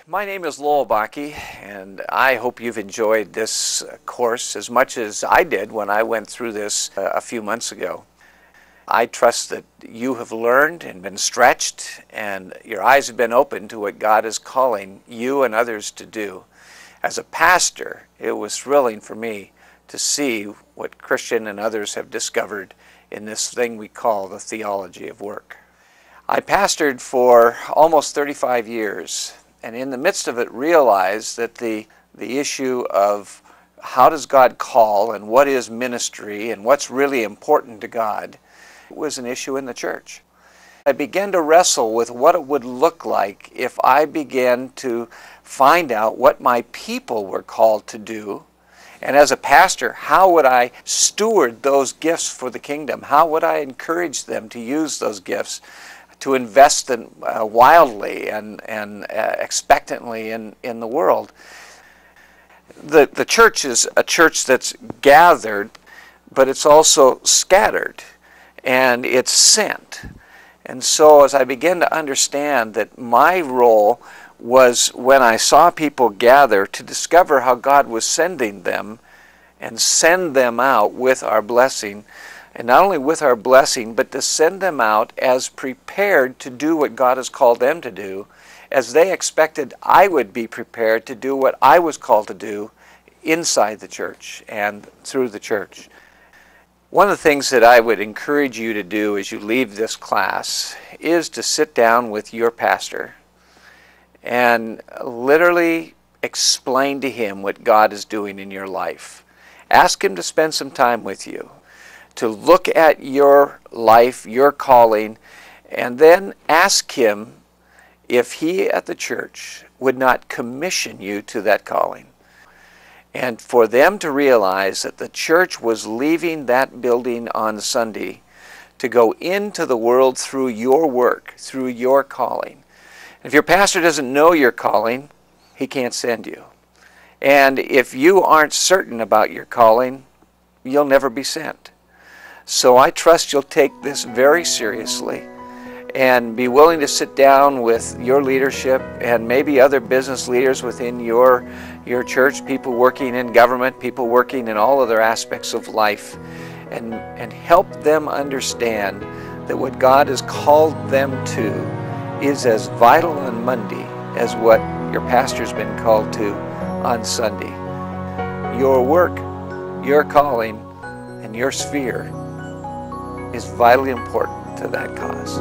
My name is Lowell Bakke, and I hope you've enjoyed this course as much as I did when I went through this a few months ago. I trust that you have learned and been stretched, and your eyes have been opened to what God is calling you and others to do. As a pastor, it was thrilling for me to see what Christian and others have discovered in this thing we call the theology of work. I pastored for almost 35 years. And in the midst of it realized that the issue of how does God call and what is ministry and what's really important to God was an issue in the church. I began to wrestle with what it would look like if I began to find out what my people were called to do. And as a pastor, how would I steward those gifts for the kingdom? How would I encourage them to use those gifts to invest in, wildly and expectantly in the world? The church is a church that's gathered, but it's also scattered, and it's sent. And so as I began to understand that my role was, when I saw people gather, to discover how God was sending them and send them out with our blessing. And not only with our blessing, but to send them out as prepared to do what God has called them to do, as they expected I would be prepared to do what I was called to do inside the church and through the church. One of the things that I would encourage you to do as you leave this class is to sit down with your pastor and literally explain to him what God is doing in your life. Ask him to spend some time with you, to look at your life, your calling, and then ask him if he at the church would not commission you to that calling. And for them to realize that the church was leaving that building on Sunday to go into the world through your work, through your calling. If your pastor doesn't know your calling, he can't send you. And if you aren't certain about your calling, you'll never be sent. So I trust you'll take this very seriously and be willing to sit down with your leadership and maybe other business leaders within your church, people working in government, people working in all other aspects of life, and help them understand that what God has called them to is as vital on Monday as what your pastor's been called to on Sunday. Your work, your calling, and your sphere is vitally important to that cause.